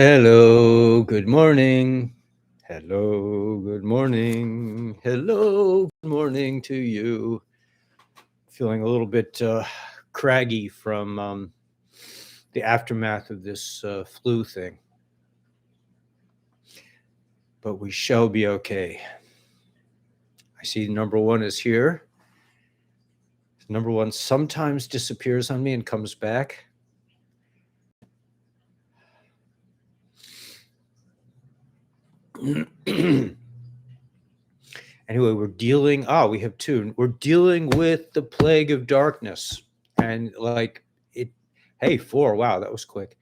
Hello, good morning. Hello, good morning. Hello, good morning to you. Feeling a little bit craggy from the aftermath of this flu thing, but we shall be okay. I see number one is here. Number one sometimes disappears on me and comes back. Anyway, we have two. We're dealing with the plague of darkness. And hey, four, wow, that was quick.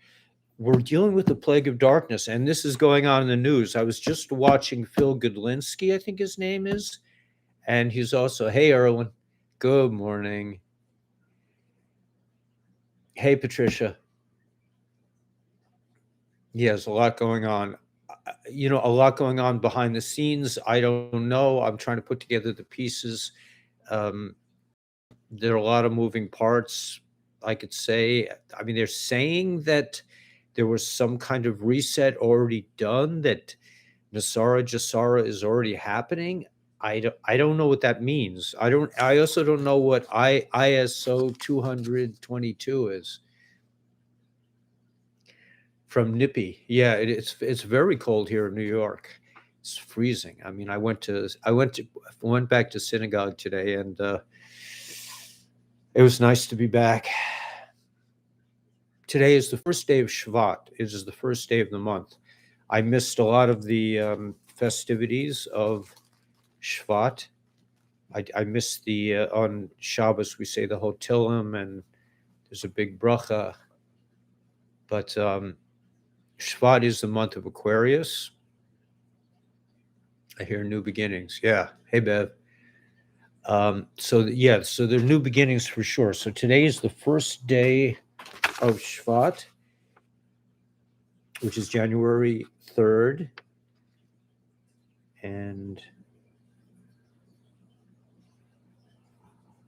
We're dealing with the plague of darkness, and this is going on in the news. I was just watching Phil Godlinski, I think his name is, and he's also, hey, Erwin, good morning. Hey, Patricia. Yeah, there's a lot going on. A lot going on behind the scenes. I don't know. I'm trying to put together the pieces. Um, there are a lot of moving parts, I could say. I mean, they're saying that there was some kind of reset already done, that Nasara Jasara is already happening. I don't know what that means. I also don't know what ISO 222 is. From Nippy. Yeah, it's very cold here in New York. It's freezing. I mean, I went back to synagogue today, and it was nice to be back. Today is the first day of Shvat. It is the first day of the month. I missed a lot of the festivities of Shvat. I missed the on Shabbos we say the Hotilim, and there's a big bracha. But Shvat is the month of Aquarius. I hear new beginnings. Yeah. Hey, Bev. So there are new beginnings for sure. So today is the first day of Shvat, which is January 3rd. And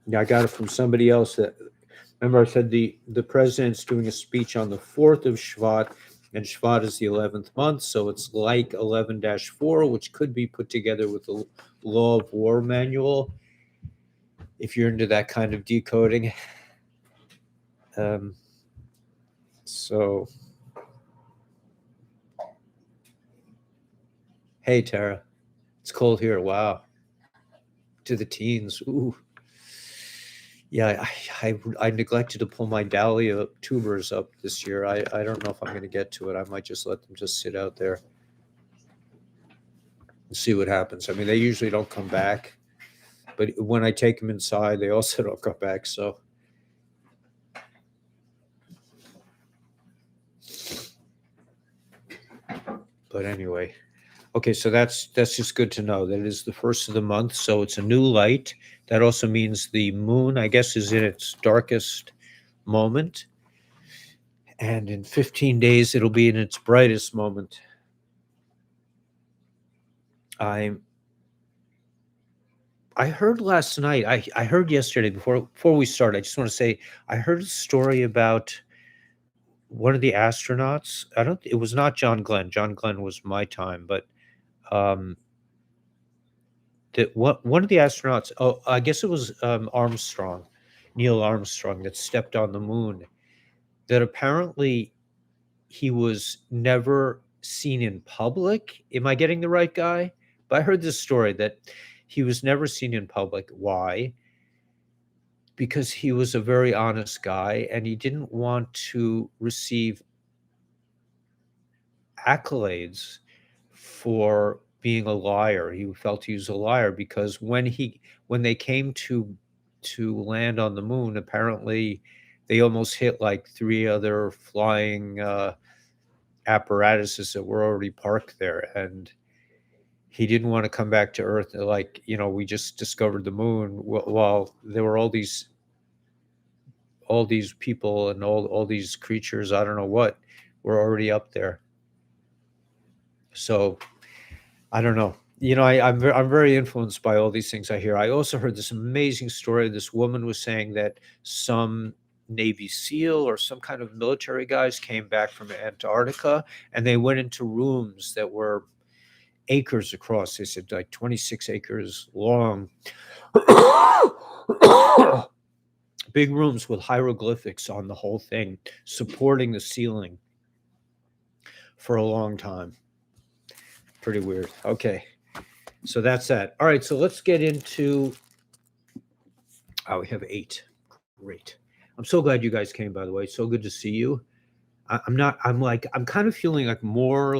yeah, I got it from somebody else. That remember, I said the president's doing a speech on the 4th of Shvat, and Shvat is the 11th month, so it's like 11-4, which could be put together with the Law of War manual, if you're into that kind of decoding. So, hey, Tara, it's cold here. Wow, to the teens. Ooh. Yeah, I neglected to pull my dahlia tubers up this year. I don't know if I'm going to get to it. I might just let them just sit out there and see what happens. I mean, they usually don't come back, but when I take them inside, they also don't come back. So, but anyway, okay. So that's just good to know that it is the first of the month. So it's a new light. That also means the moon, I guess, is in its darkest moment. And in 15 days, it'll be in its brightest moment. I heard last night, I heard yesterday before we start, I just want to say, I heard a story about one of the astronauts. It was not John Glenn. John Glenn was my time, but um, that one of the astronauts, oh, I guess it was Armstrong, Neil Armstrong, that stepped on the moon, that apparently he was never seen in public. Am I getting the right guy? But I heard this story that he was never seen in public. Why? Because he was a very honest guy and he didn't want to receive accolades for being a liar. He felt he was a liar because when they came to land on the moon, apparently they almost hit like three other flying apparatuses that were already parked there, and he didn't want to come back to Earth like, we just discovered the moon, while there were all these people and all these creatures, I don't know what, were already up there. So I don't know. I'm very influenced by all these things I hear. I also heard this amazing story. This woman was saying that some Navy SEAL or some kind of military guys came back from Antarctica, and they went into rooms that were acres across. They said like 26 acres long. Big rooms with hieroglyphics on the whole thing, supporting the ceiling for a long time. Pretty weird. Okay. So that's that. All right. So let's get into. Oh, we have 8. Great. I'm so glad you guys came, by the way. So good to see you. I'm kind of feeling more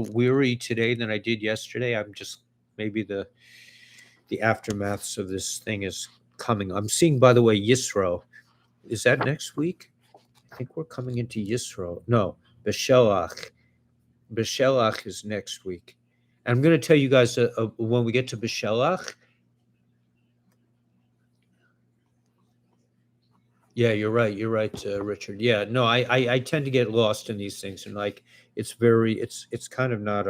weary today than I did yesterday. I'm just, maybe the aftermaths of this thing is coming. I'm seeing, by the way, Yisro. Is that next week? I think we're coming into Yisro. No, Beshelach. Beshelach is next week. And I'm going to tell you guys when we get to Beshelach. Yeah, you're right. You're right, Richard. Yeah, no, I tend to get lost in these things, and like it's kind of not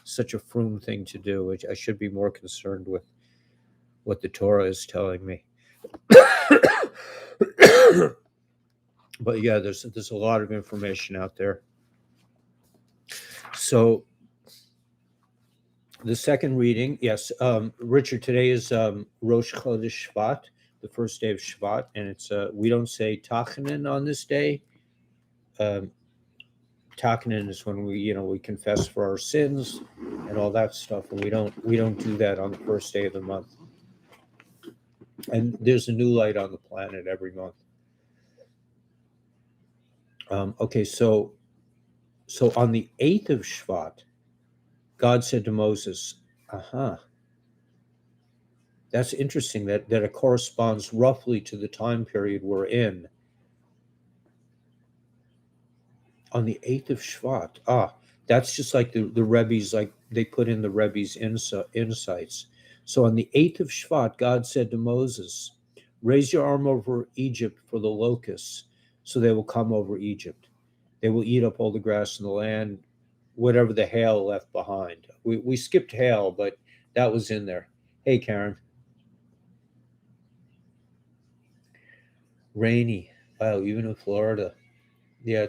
such a froom thing to do. I should be more concerned with what the Torah is telling me. But yeah, there's a lot of information out there. So the second reading, yes, Richard, today is Rosh Chodesh Shvat, the first day of Shvat, and it's we don't say Tachanan on this day. Tachanan is when we confess for our sins and all that stuff, and we don't do that on the first day of the month. And there's a new light on the planet every month. Okay, so on the 8th of Shvat, God said to Moses, that's interesting that it corresponds roughly to the time period we're in. On the 8th of Shvat, that's just like the Rebbe's, like they put in the Rebbe's insights. So on the 8th of Shvat, God said to Moses, raise your arm over Egypt for the locusts, so they will come over Egypt. They will eat up all the grass in the land, whatever the hail left behind. We skipped hail, but that was in there. Hey, Karen. Rainy. Wow, even in Florida. Yeah,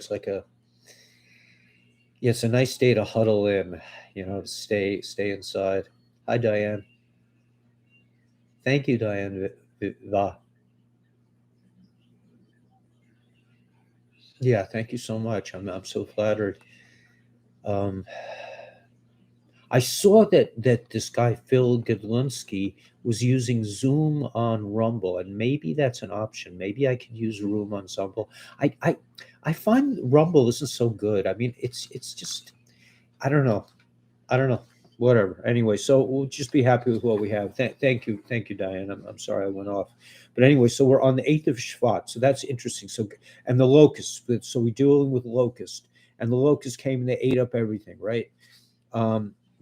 it's a nice day to huddle in, to stay inside. Hi, Diane. Thank you, Diane. Yeah, thank you so much. I'm so flattered. I saw that this guy Phil Godlinski was using Zoom on Rumble, and maybe that's an option. Maybe I could use Room on Rumble. I find Rumble isn't so good. I mean, it's just, I don't know. Whatever. Anyway, so we'll just be happy with what we have. Thank you, Diane. I'm sorry I went off, but anyway, so we're on the 8th of Shvat, so that's interesting. So, and the locusts. So we're dealing with locust, and the locusts came and they ate up everything, right?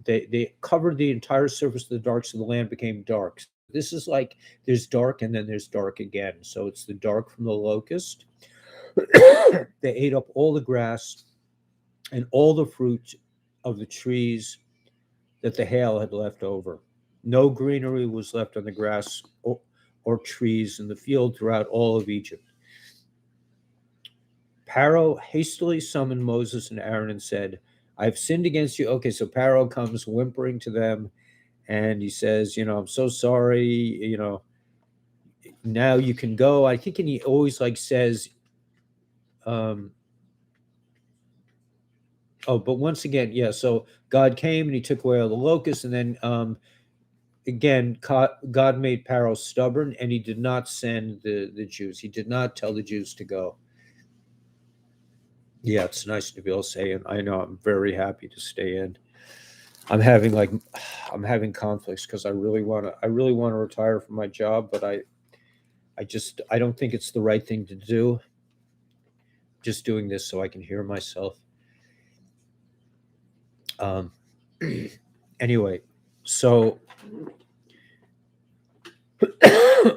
They covered the entire surface of the darks, so the land became dark. This is like there's dark and then there's dark again. So it's the dark from the locust. They ate up all the grass and all the fruit of the trees that the hail had left over. No greenery was left on the grass or trees in the field throughout all of Egypt. Pharaoh hastily summoned Moses and Aaron and said, I've sinned against you. Okay, so Pharaoh comes whimpering to them and he says, I'm so sorry, now you can go. I think, and he always says, but once again, yeah, so God came and he took away all the locusts, and then again, God made Pharaoh stubborn, and he did not send the Jews. He did not tell the Jews to go. Yeah, it's nice to be able to say, and I know I'm very happy to stay in. I'm having conflicts because I really want to retire from my job, but I don't think it's the right thing to do. Just doing this so I can hear myself. Anyway, so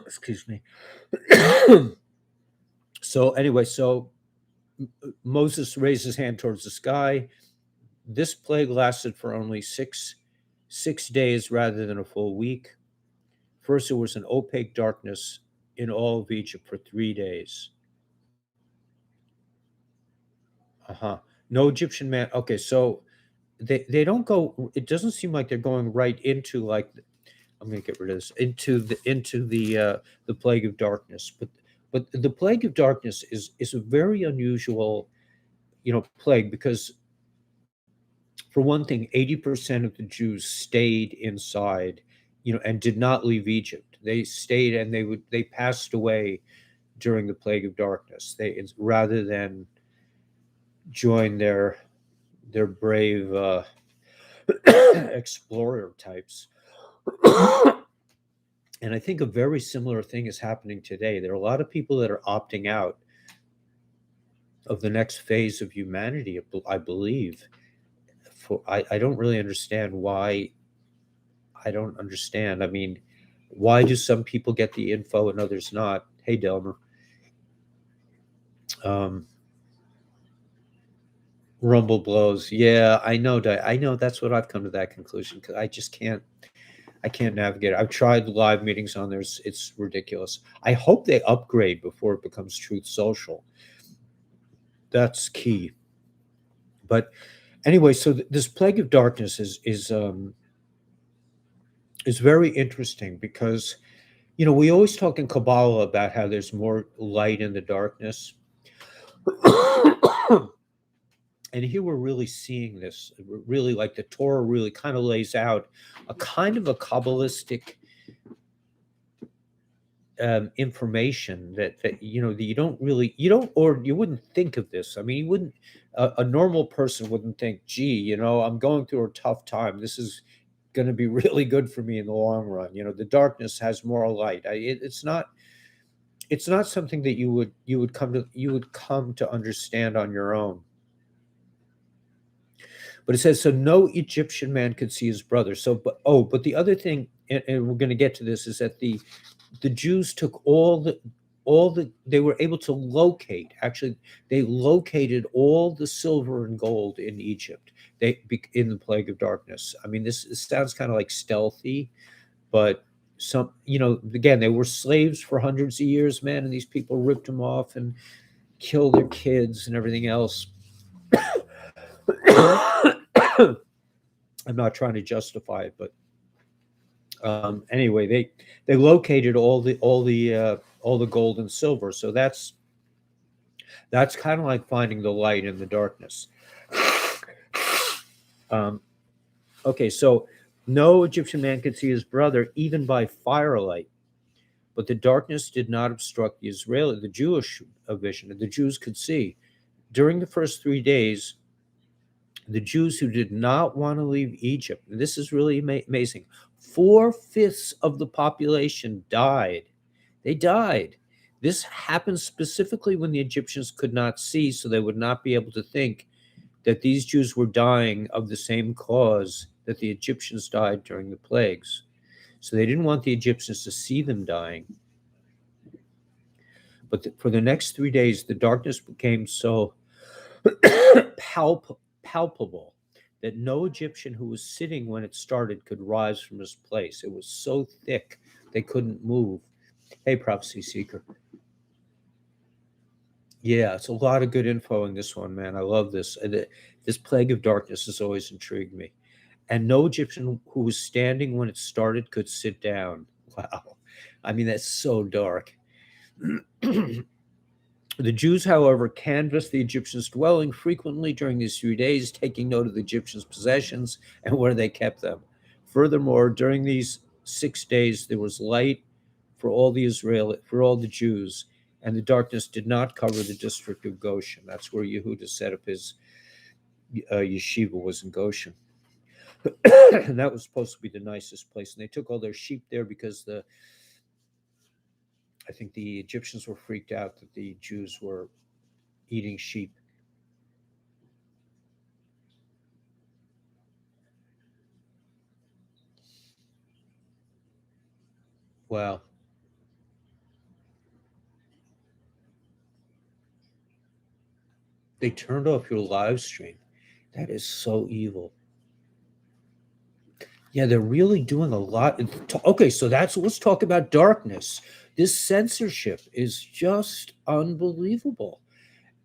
excuse me. So Moses raised his hand towards the sky. This plague lasted for only six days rather than a full week. First, it was an opaque darkness in all of Egypt for 3 days. Uh-huh. No Egyptian man. Okay, so they don't go. It doesn't seem like they're going right into like. I'm going to get rid of this into the plague of darkness, but the plague of darkness is a very unusual, plague because for one thing, 80% of the Jews stayed inside, and did not leave Egypt. They stayed and they passed away during the plague of darkness. Rather than join their brave explorer types. And I think a very similar thing is happening today. There are a lot of people that are opting out of the next phase of humanity, I believe. I don't really understand why. I don't understand. I mean, why do some people get the info and others not? Hey, Delmer. Um, Rumble blows. Yeah, I know. I know that's what I've come to that conclusion because I just can't. I can't navigate it. I've tried live meetings on there. It's ridiculous. I hope they upgrade before it becomes Truth Social. That's key. But anyway, so this plague of darkness is very interesting because we always talk in Kabbalah about how there's more light in the darkness. And here we're really seeing this, really, like the Torah really kind of lays out a kind of a Kabbalistic information that that you don't really, or you wouldn't think of this. I mean, you wouldn't, a normal person wouldn't think, gee, I'm going through a tough time. This is going to be really good for me in the long run. The darkness has more light. It's not something that you would come to understand on your own. But it says, so no Egyptian man could see his brother. So, but the other thing, and we're going to get to this, is that the Jews took they were able to locate. Actually, they located all the silver and gold in Egypt. In the plague of darkness. I mean, this sounds kind of like stealthy, but again, they were slaves for hundreds of years, man, and these people ripped them off and killed their kids and everything else. I'm not trying to justify it, but anyway, they located all the gold and silver. So that's kind of like finding the light in the darkness. Okay, so no Egyptian man could see his brother even by firelight, but the darkness did not obstruct the Jewish vision. The Jews could see. During the first 3 days, the Jews who did not want to leave Egypt, and this is really amazing, 4/5 of the population died. They died. This happened specifically when the Egyptians could not see, so they would not be able to think that these Jews were dying of the same cause that the Egyptians died during the plagues. So they didn't want the Egyptians to see them dying. But for the next 3 days, the darkness became so palpable that no Egyptian who was sitting when it started could rise from his place. It was so thick they couldn't move. Hey, Prophecy Seeker. Yeah, it's a lot of good info in this one, man. I love this. This plague of darkness has always intrigued me. And no Egyptian who was standing when it started could sit down. Wow. I mean, that's so dark. The Jews, however, canvassed the Egyptians' dwelling frequently during these 3 days, taking note of the Egyptians' possessions and where they kept them. Furthermore, during these 6 days, there was light for all the Jews, and the darkness did not cover the district of Goshen. That's where Yehuda set up his yeshiva, was in Goshen. And that was supposed to be the nicest place. And they took all their sheep there because I think the Egyptians were freaked out that the Jews were eating sheep. Wow. They turned off your live stream. That is so evil. Yeah, they're really doing a lot. Okay, so let's talk about darkness. This censorship is just unbelievable.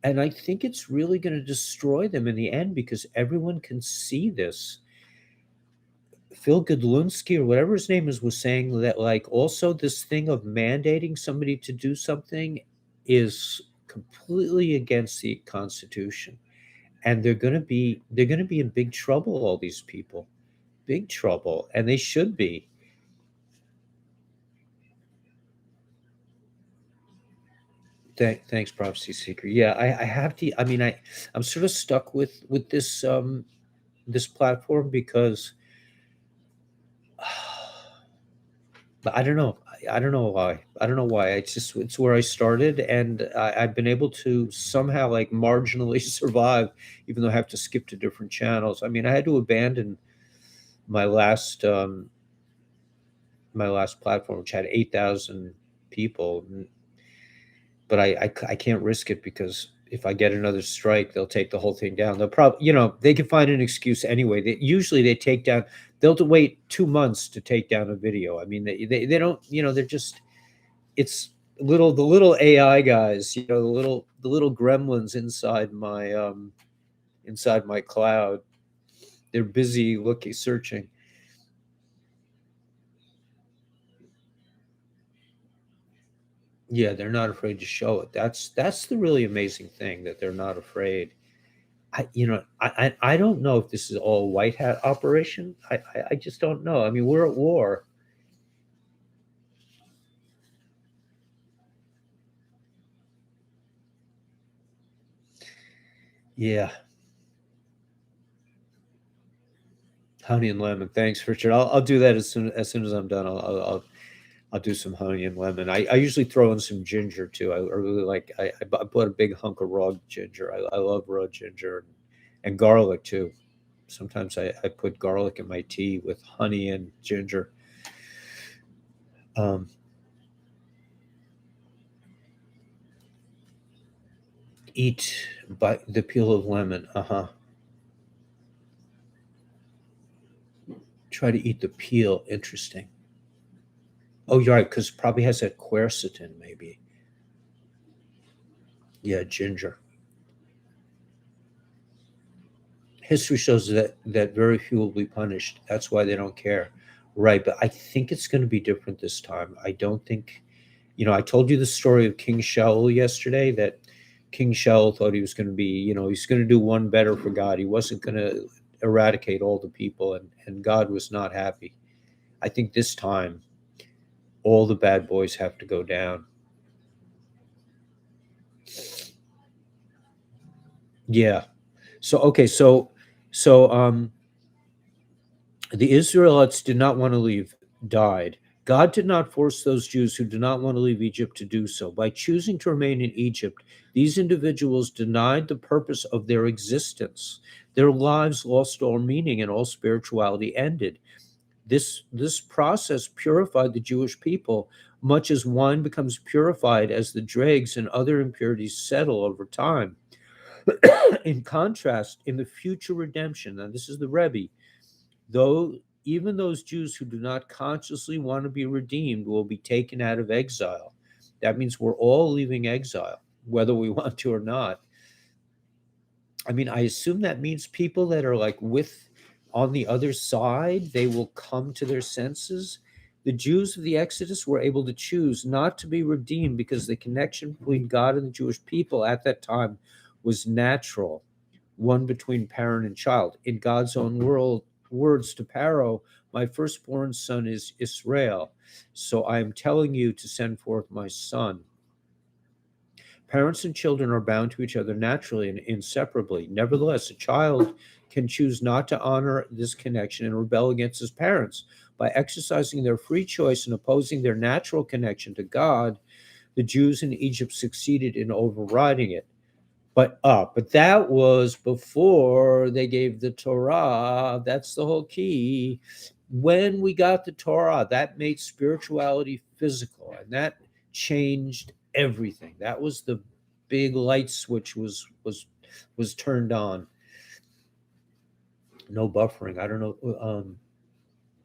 And I think it's really going to destroy them in the end because everyone can see this. Phil Godlunski or whatever his name is was saying that like also this thing of mandating somebody to do something is completely against the Constitution. And they're going to be in big trouble, all these people. Big trouble. And they should be. Thanks, Prophecy Seeker. Yeah, I have to. I mean, I'm sort of stuck with this platform because but I don't know. I don't know why. I don't know why. It's where I started, and I've been able to somehow like marginally survive, even though I have to skip to different channels. I mean, I had to abandon my last um, my last platform, which had 8,000 people, but I can't risk it because if I get another strike, they'll take the whole thing down. They'll probably, they can find an excuse anyway. Usually they take down, they'll wait 2 months to take down a video. I mean, they don't, they're just, it's the little AI guys, the little gremlins inside my cloud. They're busy looking, searching. Yeah, they're not afraid to show it. That's the really amazing thing that they're not afraid. I don't know if this is all white hat operation. I just don't know. I mean, we're at war. Yeah, honey and lemon. Thanks, Richard. I'll do that as soon as I'm done. I'll do some honey and lemon. I usually throw in some ginger too. I really like. I bought a big hunk of raw ginger. I love raw ginger and garlic too. Sometimes I put garlic in my tea with honey and ginger. Um, Eat by the peel of lemon. Uh huh. Try to eat the peel. Interesting. Oh, you're right, because probably has that quercetin, maybe. Yeah, ginger. History shows that very few will be punished. That's why they don't care. Right, but I think it's going to be different this time. I don't think, I told you the story of King Shaul yesterday, that King Shaul thought he was going to be, he's going to do one better for God. He wasn't going to eradicate all the people, and God was not happy. I think this time all the bad boys have to go down. Yeah. So okay, so the Israelites did not want to leave, died. God did not force those Jews who did not want to leave Egypt to do so. By choosing to remain in Egypt, these individuals denied the purpose of their existence. Their lives lost all meaning and all spirituality ended. This process purified the Jewish people, much as wine becomes purified as the dregs and other impurities settle over time. In contrast, in the future redemption, now this is the Rebbe, though even those Jews who do not consciously want to be redeemed will be taken out of exile. That means we're all leaving exile, whether we want to or not. I mean, I assume that means people that are like with on the other side, they will come to their senses. The Jews of the Exodus were able to choose not to be redeemed because the connection between God and the Jewish people at that time was natural, one between parent and child. In God's own words to Pharaoh, my firstborn son is Israel. So I am telling you to send forth my son. Parents and children are bound to each other naturally and inseparably. Nevertheless, a child can choose not to honor this connection and rebel against his parents. By exercising their free choice and opposing their natural connection to God, the Jews in Egypt succeeded in overriding it. But that was before they gave the Torah. That's the whole key. When we got the Torah, that made spirituality physical, and that changed everything. That was the big light switch was turned on. No buffering. I don't know.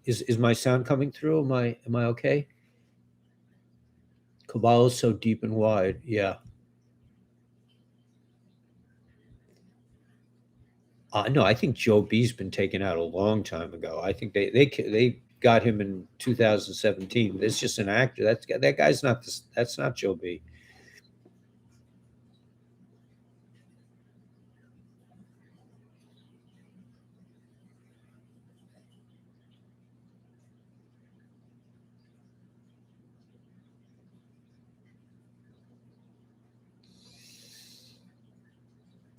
Is my sound coming through? Am I okay? Kabbalah is so deep and wide. Yeah. No, I think Joe B's been taken out a long time ago. I think they got him in 2017. It's just an actor. That guy's not this. That's not Joe B.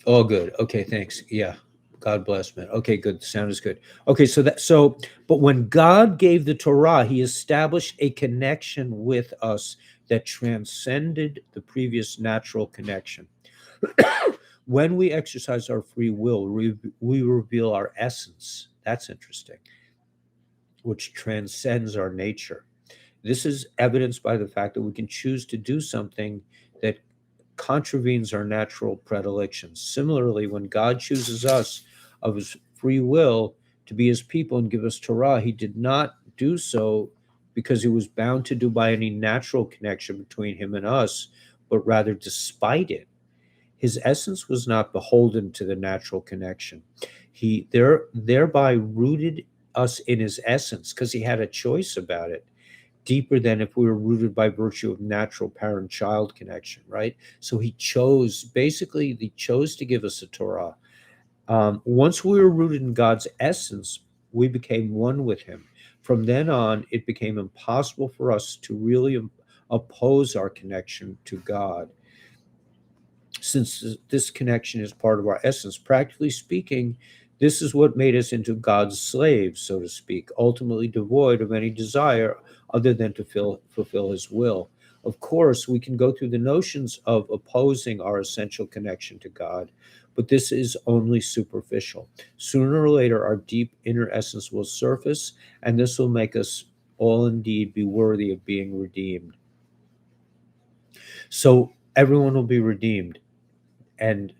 Oh, good. Okay, thanks. Yeah. God bless, man. Okay, good. The sound is good. Okay, but when God gave the Torah, he established a connection with us that transcended the previous natural connection. When we exercise our free will, we reveal our essence. That's interesting, which transcends our nature. This is evidenced by the fact that we can choose to do something that contravenes our natural predilections. Similarly, when God chooses us of his free will to be his people and give us Torah, he did not do so because he was bound to do by any natural connection between him and us, but rather despite it. His essence was not beholden to the natural connection. He thereby rooted us in his essence because he had a choice about it, deeper than if we were rooted by virtue of natural parent-child connection, right? So he chose to give us a Torah. Once we were rooted in God's essence, we became one with him. From then on, it became impossible for us to really oppose our connection to God. Since this connection is part of our essence, practically speaking, this is what made us into God's slaves, so to speak, ultimately devoid of any desire other than to fulfill his will. Of course, we can go through the notions of opposing our essential connection to God, but this is only superficial. Sooner or later, our deep inner essence will surface, and this will make us all indeed be worthy of being redeemed. So everyone will be redeemed. And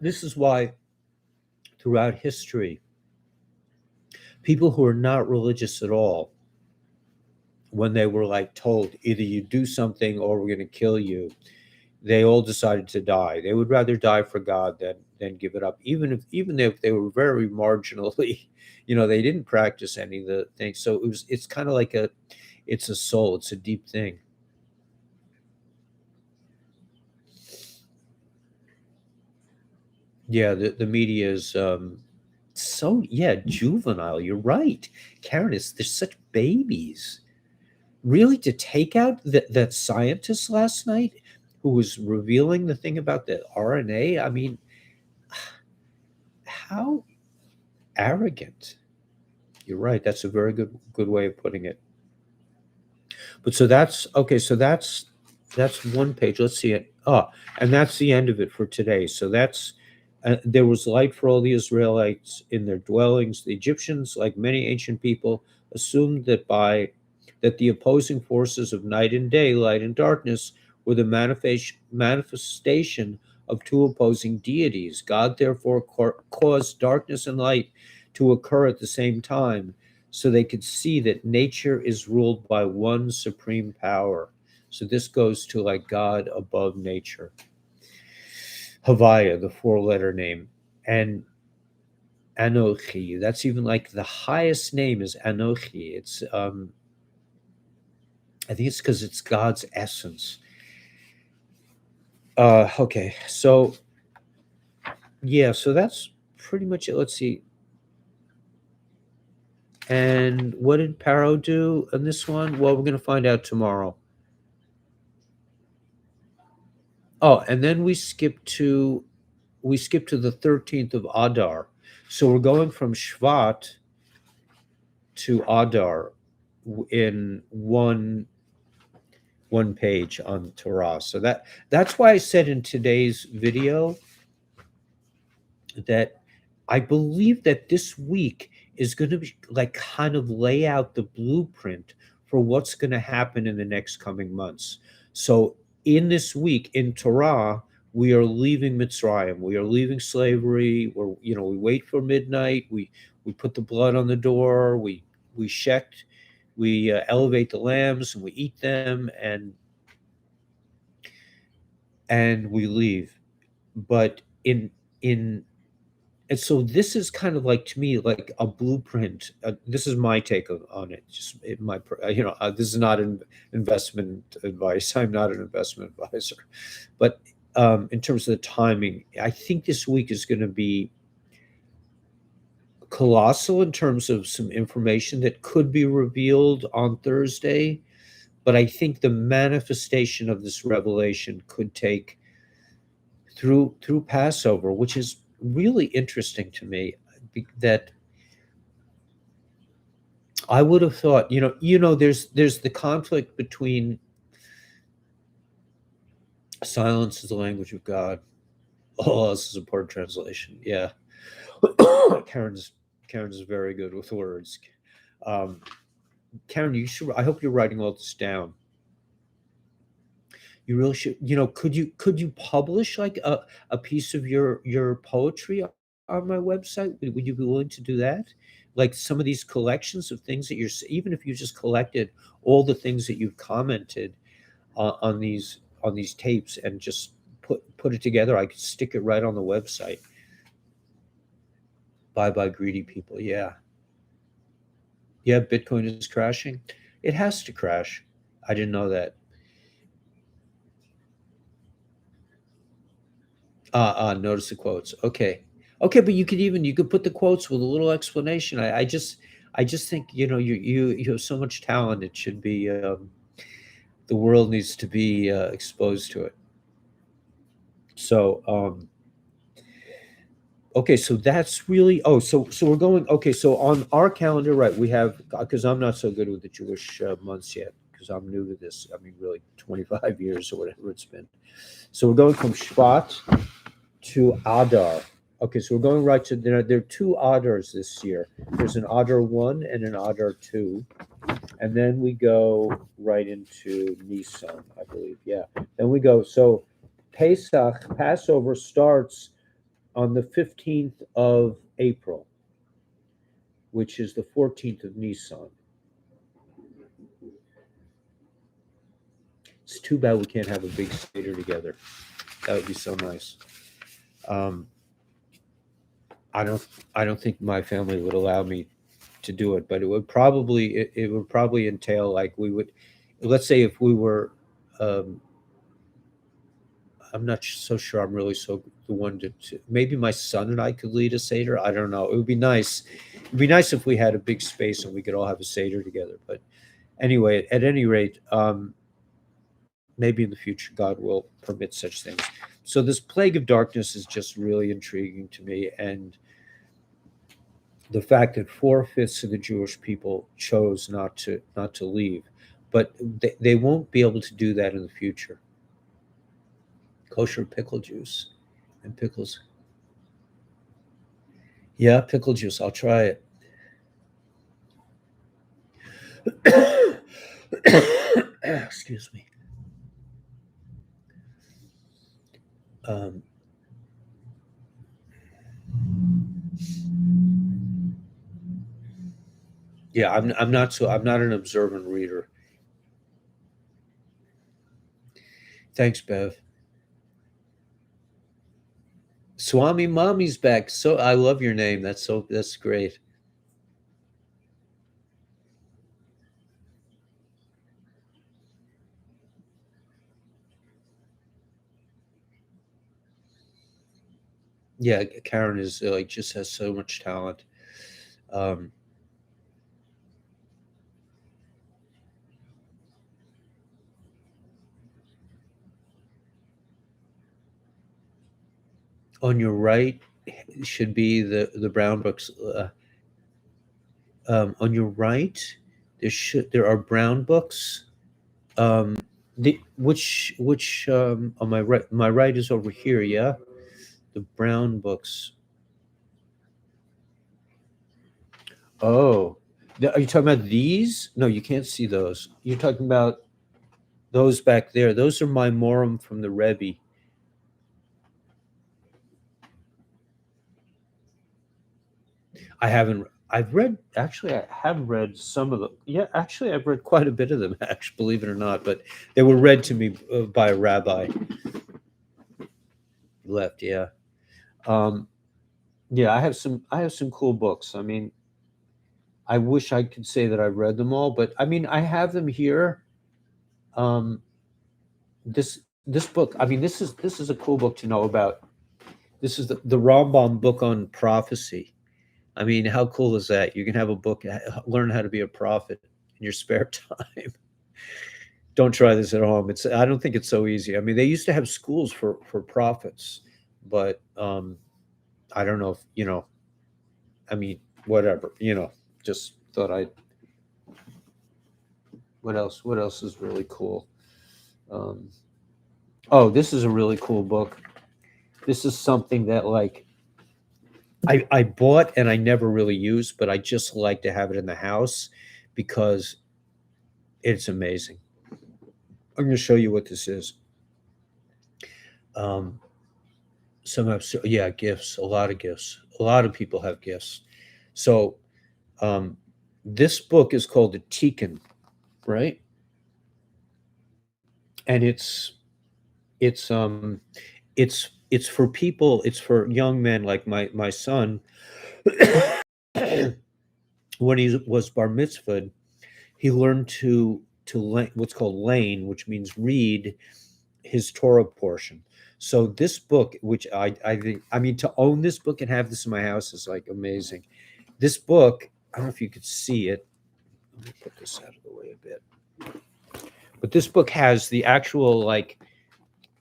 this is why throughout history, people who are not religious at all, when they were like told either you do something or we're going to kill you, they all decided to die. They would rather die for God than give it up, even if they were very marginally, they didn't practice any of the things. So it's kind of like it's a soul, it's a deep thing. Yeah, the media is so, yeah, juvenile. You're right, Karen. They're such babies. Really, to take out that scientist last night who was revealing the thing about the RNA. I mean, how arrogant. You're right. That's a very good way of putting it. But so that's okay. So that's one page. Let's see it. Oh, and that's the end of it for today. So that's there was light for all the Israelites in their dwellings. The Egyptians, like many ancient people, assumed that the opposing forces of night and day, light and darkness, were the manifestation of two opposing deities. God therefore caused darkness and light to occur at the same time, so they could see that nature is ruled by one supreme power. So this goes to like God above nature. Havaya, the four-letter name, and Anochi. That's even like the highest name is Anochi. It's I think it's because it's God's essence. Okay, so yeah, so that's pretty much it. Let's see. And what did Paro do in this one? Well, we're going to find out tomorrow. Oh, and then we skip to the 13th of Adar. So we're going from Shvat to Adar in one page on Torah. So that's why I said in today's video that I believe that this week is going to be like kind of lay out the blueprint for what's going to happen in the next coming months. So in this week in Torah, we are leaving Mitzrayim. We are leaving slavery. We wait for midnight. We put the blood on the door. We shecht. We elevate the lambs and we eat them and we leave. But in and so this is kind of like, to me, like a blueprint. This is my take on it. Just this is not an investment advice. I'm not an investment advisor, but in terms of the timing, I think this week is going to be colossal in terms of some information that could be revealed on Thursday. But I think the manifestation of this revelation could take through Passover, which is really interesting to me. That I would have thought, there's the conflict between silence is the language of God. Oh, this is a poor translation. Yeah. Karen's very good with words. Karen, I hope you're writing all this down. You really should. Could you publish like a piece of your poetry on my website? Would you be willing to do that? Like some of these collections of things that even if you just collected all the things that you've commented on these tapes and just put it together, I could stick it right on the website. Bye greedy people. Yeah, Bitcoin is crashing. It has to crash. I didn't know that. Notice the quotes. Okay, but you could put the quotes with a little explanation. I just think you have so much talent. It should be the world needs to be exposed to it. So okay, so that's really so we're going. Okay, so on our calendar, right? We have, because I'm not so good with the Jewish months yet, because I'm new to this. I mean, really, 25 years or whatever it's been. So we're going from Shabbat to Adar. Okay, so we're going right to there. There are two Adars this year. There's an Adar 1 and an Adar 2, and then we go right into Nisan, I believe. Yeah, then we go. So Passover starts on the 15th of April, which is the 14th of Nisan. It's too bad we can't have a big Seder together. That would be so nice. I don't think my family would allow me to do it, but it would probably entail, like, we would, let's say if we were, I'm not so sure I'm really the one to maybe my son and I could lead a Seder. I don't know. It would be nice. It'd be nice if we had a big space and we could all have a Seder together. But anyway, at any rate, maybe in the future God will permit such things. So this plague of darkness is just really intriguing to me, and the fact that 4/5 of the Jewish people chose not to leave, but they won't be able to do that in the future. Kosher pickle juice and pickles. Yeah, pickle juice. I'll try it. Excuse me. Yeah, I'm not an observant reader. Thanks, Bev. Swami Mommy's back. So I love your name. That's great. Yeah, Karen is like, just has so much talent. On your right should be the brown books. On your right, there are brown books. Which on my right? My right is over here. Yeah, the brown books. Oh, are you talking about these? No, you can't see those. You're talking about those back there. Those are my Morum from the Rebbe. I haven't. I've read actually. I have read some of them. Yeah, actually, I've read quite a bit of them. Actually, believe it or not, but they were read to me by a rabbi. Left, yeah. Um, yeah, I have some. I have some cool books. I mean, I wish I could say that I've read them all, but I mean, I have them here. Um, this book. I mean, this is a cool book to know about. This is the Rambam book on prophecy. I mean, how cool is that? You can have a book, learn how to be a prophet in your spare time. Don't try this at home. It's I don't think it's so easy. I mean, they used to have schools for prophets, but I don't know if I mean, whatever. Just thought I. What else? What else is really cool? Um, oh, this is a really cool book. This is something that like I bought and I never really used, but I just like to have it in the house because it's amazing. I'm going to show you what this is. Um, some have, yeah, gifts, a lot of gifts. A lot of people have gifts. So um, this book is called the Tikkun, right? And it's it's for people. It's for young men like my son. When he was bar mitzvahed, he learned to what's called lane, which means read his Torah portion. So this book, which I think, I mean, to own this book and have this in my house is like amazing. This book, I don't know if you could see it. Let me put this out of the way a bit. But this book has the actual like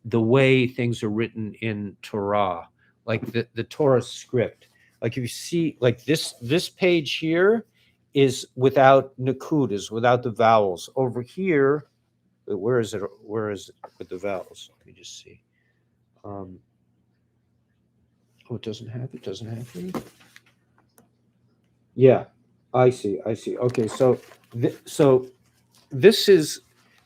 the way things are written in Torah, like the Torah script. Like if you see like this page here is without nakudas, without the vowels. Over here, where is it? Where is it with the vowels? Let me just see. Oh, it doesn't have it. Doesn't have it. Yeah, I see. I see. Okay, so so this is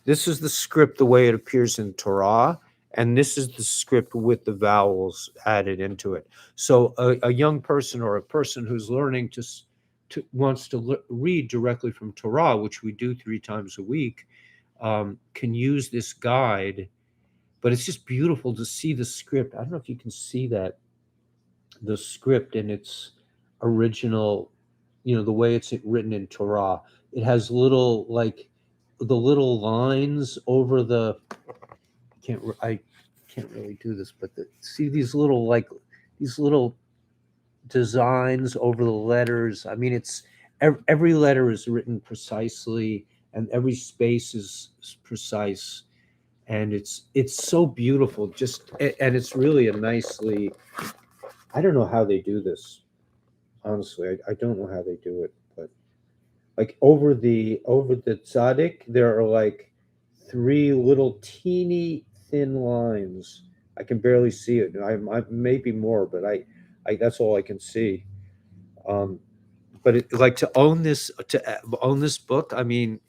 this is the script the way it appears in Torah, and this is the script with the vowels added into it. So a young person or a person who's learning to wants to read directly from Torah, which we do 3 times a week, can use this guide. But it's just beautiful to see the script. I don't know if you can see that the script in its original, the way it's written in Torah. It has little like the little lines over the I can't really do this, but see these little like these little designs over the letters. I mean, it's every letter is written precisely, and every space is precise, and it's so beautiful. Just and it's really a nicely. I don't know how they do this. Honestly, I don't know how they do it, but like over the tzaddik, there are like 3 little teeny thin lines. I can barely see it. I maybe more, but I that's all I can see. Um, but like to own this book, I mean,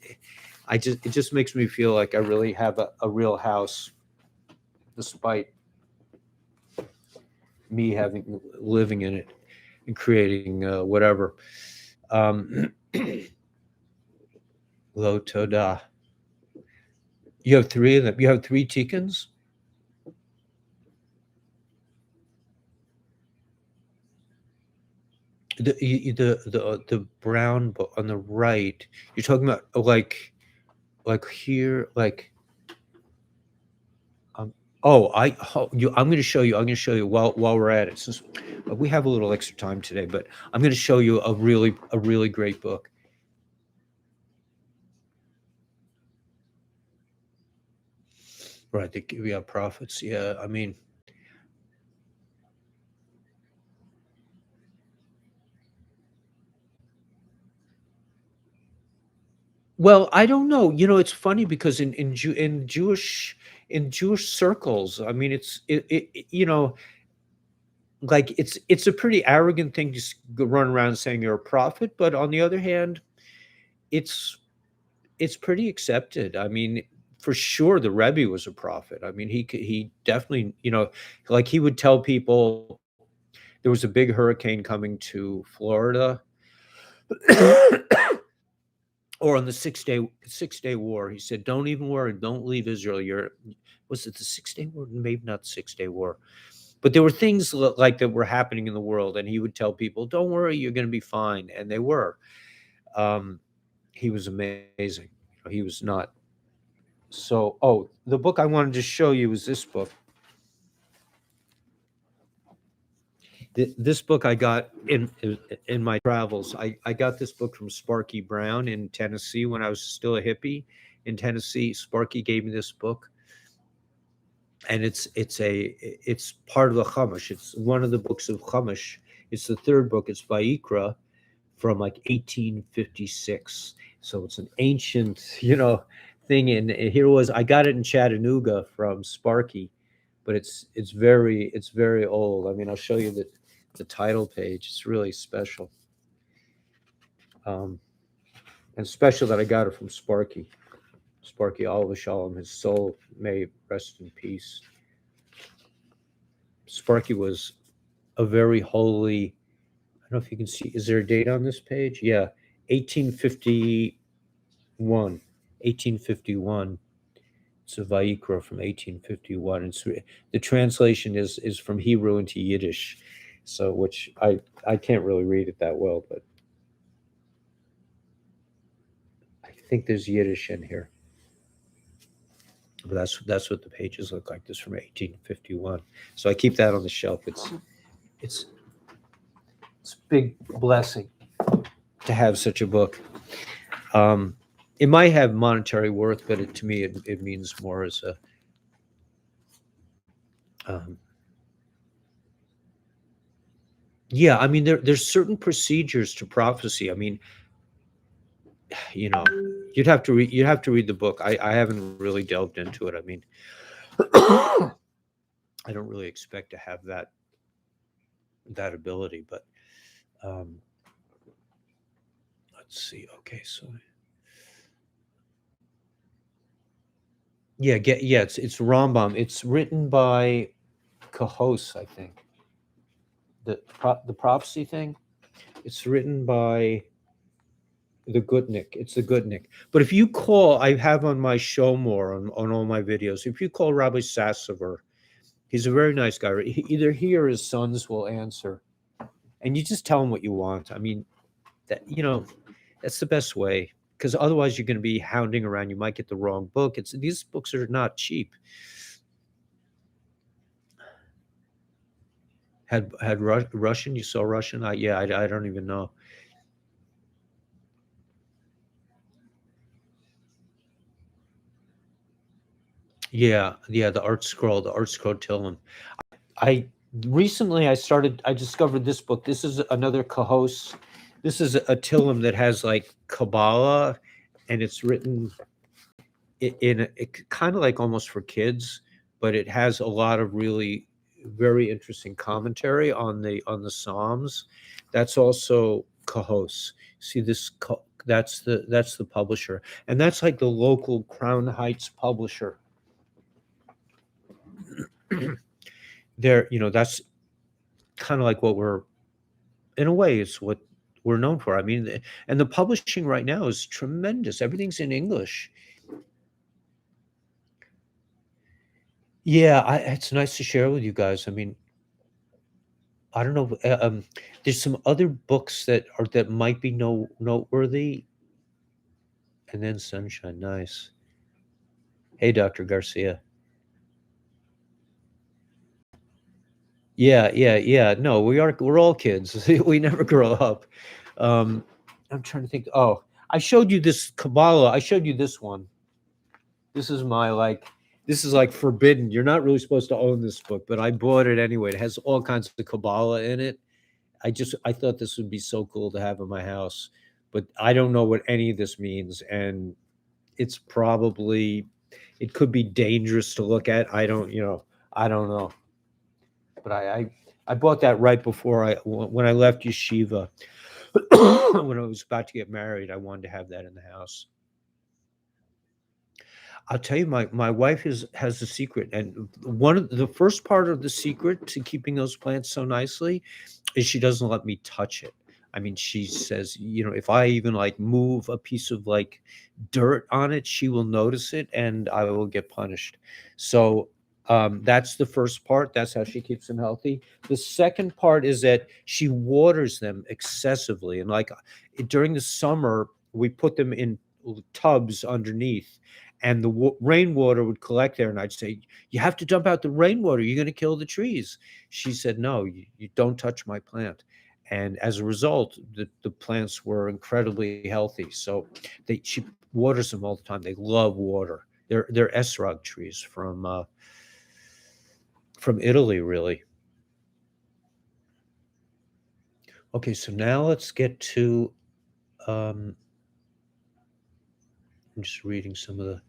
it just makes me feel like I really have a real house, despite me having living in it and creating whatever. Um, Lo Toda. You have 3 of them. You have 3 Tikkun? The brown book on the right, you're talking about like here, like um I'm gonna show you while we're at it, since we have a little extra time today, but I'm gonna show you a really great book. Right, the yeah, prophets. Yeah, I mean, well, I don't know. It's funny because in Jewish circles, I mean, like it's a pretty arrogant thing to run around saying you're a prophet, but on the other hand, it's it's pretty accepted. I mean, for sure, the Rebbe was a prophet. I mean, he definitely, like he would tell people. there was a big hurricane coming to Florida, or on the six-day war. He said, "Don't even worry. Don't leave Israel. Was it the 6-day war? Maybe not the 6-day war, but there were things like that were happening in the world, and he would tell people, "Don't worry, you're going to be fine," and they were. Um, he was amazing. He was not. So, the book I wanted to show you is this book. This book I got in my travels. I got this book from Sparky Brown in Tennessee when I was still a hippie in Tennessee. Sparky gave me this book, and it's part of the Chumash. It's one of the books of Chumash. It's the third book. It's Vayikra from like 1856. So it's an ancient, thing. And here it was. I got it in Chattanooga from Sparky, but it's very old. I mean, I'll show you the title page. It's really special. And special that I got it from Sparky. Sparky Oliver Shalom, his soul may rest in peace. Sparky was a very holy, I don't know if you can see, is there a date on this page? Yeah, 1851. 1851. It's a Vayikra from 1851. It's, the translation is from Hebrew into Yiddish, so which I can't really read it that well, but I think there's Yiddish in here. But that's what the pages look like. This from 1851. So I keep that on the shelf. It's a big blessing to have such a book. It might have monetary worth, but to me it means more as a yeah. I mean, there's certain procedures to prophecy. I mean, you'd have to read the book. I haven't really delved into it. I mean, I don't really expect to have that ability, but let's see. Okay, so yeah, it's Rambam. It's written by Kahos, I think. The prophecy thing. It's written by the Gutnick. It's the Gutnick. But if you call, I have on my show more on all my videos. If you call Rabbi Sassover, he's a very nice guy. Either he or his sons will answer, and you just tell him what you want. I mean, that that's the best way, because otherwise you're going to be hounding around. You might get the wrong book. These books are not cheap. Had Russian? You saw Russian? I don't even know. Yeah, the art scroll Tillim. I recently I discovered this book. This is another Kahos. This is a Tillim that has like Kabbalah, and it's written in kind of like almost for kids, but it has a lot of really very interesting commentary on the Psalms. That's also Kahos. See this? That's the publisher, and that's like the local Crown Heights publisher. There, that's kind of like what we're, in a way, it's what we're known for. I mean, and the publishing right now is tremendous. Everything's in English. Yeah, it's nice to share with you guys. I mean, I don't know. There's some other books that might be noteworthy, and then Sunshine. Nice. Hey, Dr. Garcia. Yeah. No, we're all kids. We never grow up. I'm trying to think. Oh, I showed you this Kabbalah. I showed you this one. This is this is like forbidden. You're not really supposed to own this book, but I bought it anyway. It has all kinds of Kabbalah in it. I thought this would be so cool to have in my house, but I don't know what any of this means, and it's probably, it could be dangerous to look at. I don't know. But I bought that right before when I left yeshiva. When I was about to get married, I wanted to have that in the house. I'll tell you, my wife has a secret, and one of the first part of the secret to keeping those plants so nicely is she doesn't let me touch it. I mean, she says, if I even like move a piece of like dirt on it, she will notice it and I will get punished. So that's the first part. That's how she keeps them healthy. The second part is that she waters them excessively. And like during the summer, we put them in tubs underneath and the rainwater would collect there. And I'd say, you have to dump out the rainwater. You're going to kill the trees. She said, no, you don't touch my plant. And as a result, the plants were incredibly healthy. So she waters them all the time. They love water. They're esrog trees from Italy, really. Okay, so now let's get to I'm just reading some of the.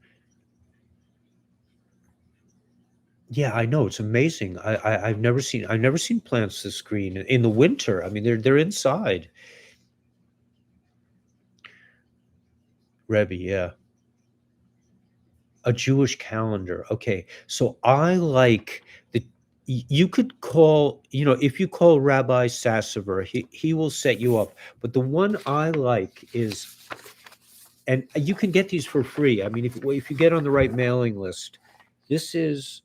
Yeah, I know, it's amazing. I've never seen plants this green in the winter. I mean, they're inside. Rebbe, yeah. A Jewish calendar. Okay. So I like the you could call, if you call Rabbi Sassover, he will set you up. But the one I like is, and you can get these for free. I mean, if you get on the right mailing list, this is,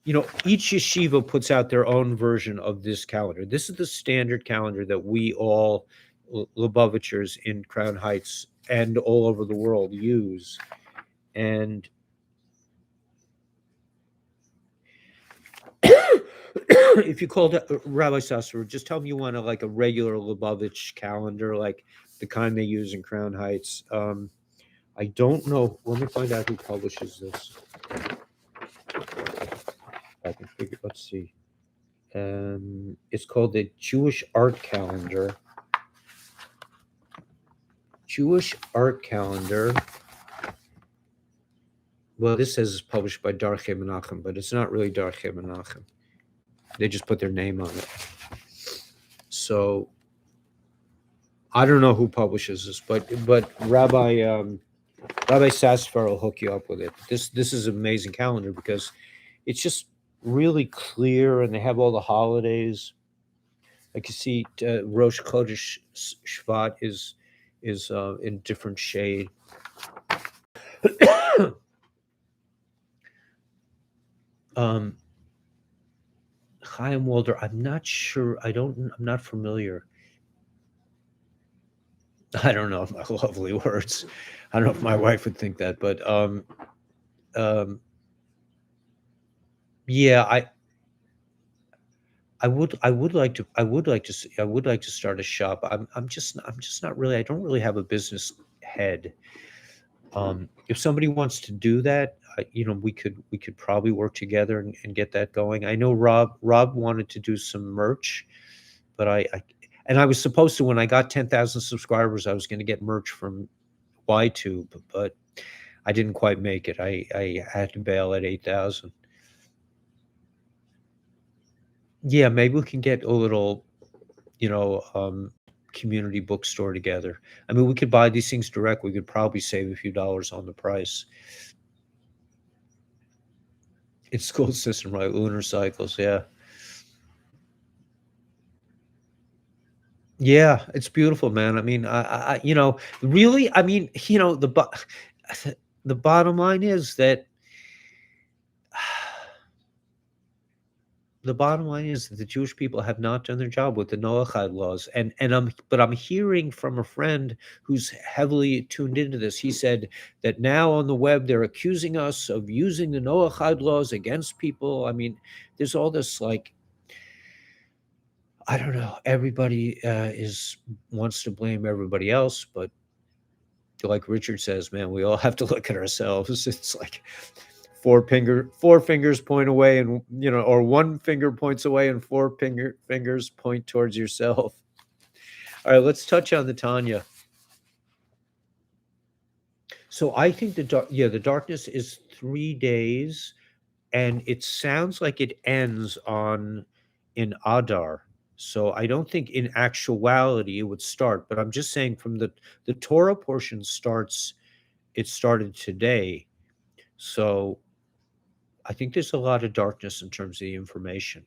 each yeshiva puts out their own version of this calendar. This is the standard calendar that we all Lubavitchers in Crown Heights and all over the world use. And if you called Rabbi Sasser, just tell him you want like a regular Lubavitch calendar, like the kind they use in Crown Heights. I don't know. Let me find out who publishes this. I can figure. Let's see. It's called the Jewish Art Calendar. Jewish Art Calendar. Well, this says it's published by Darchei Menachem, but it's not really Darchei Menachem. They just put their name on it. So I don't know who publishes this, but Rabbi Sasfar will hook you up with it. This is an amazing calendar because it's just really clear, and they have all the holidays. Like you see, Rosh Chodesh Shvat is in different shade. Chaim Walder, I'm not sure. I'm not familiar. I don't know if my lovely words. I don't know if my wife would think that, but yeah, I would like to start a shop. I'm just not really. I don't really have a business head. If somebody wants to do that, we could probably work together and get that going. I know Rob wanted to do some merch, but I was supposed to, when I got 10,000 subscribers, I was going to get merch from YTube, but I didn't quite make it. I had to bail at 8,000. Yeah, maybe we can get a little, community bookstore together. I mean, we could buy these things direct. We could probably save a few dollars on the price. It's school system, right? Lunar cycles, yeah. Yeah, it's beautiful, man. I mean, really, I mean, the bottom line is that the Jewish people have not done their job with the Noahide laws, and I'm hearing from a friend who's heavily tuned into this. He said that now on the web they're accusing us of using the Noahide laws against people. I mean, there's all this like, I don't know. Everybody is wants to blame everybody else, but like Richard says, man, we all have to look at ourselves. It's like four fingers point away, and or one finger points away, and fingers point towards yourself. All right, let's touch on the Tanya. So I think the darkness is 3 days, and it sounds like it ends on in Adar. So I don't think in actuality it would start, but I'm just saying from the Torah portion starts it started today. So I think there's a lot of darkness in terms of the information.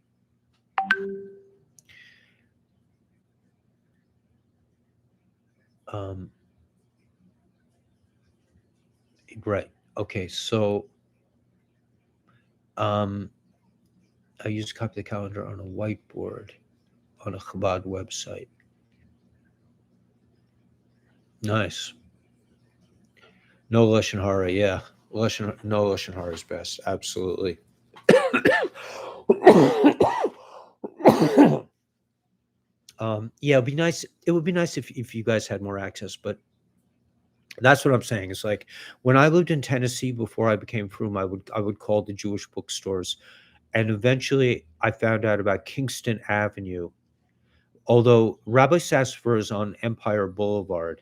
Um, right. Okay. So um, I use copy the calendar on a whiteboard on a Chabad website. Nice. No Lashon Hara. Yeah. No Lashon Hara is best. Absolutely. Yeah, it'd be nice. It would be nice if you guys had more access, but that's what I'm saying. It's like when I lived in Tennessee before I became frum, I would call the Jewish bookstores, and eventually I found out about Kingston Avenue. Although Rabbi Sasser is on Empire Boulevard,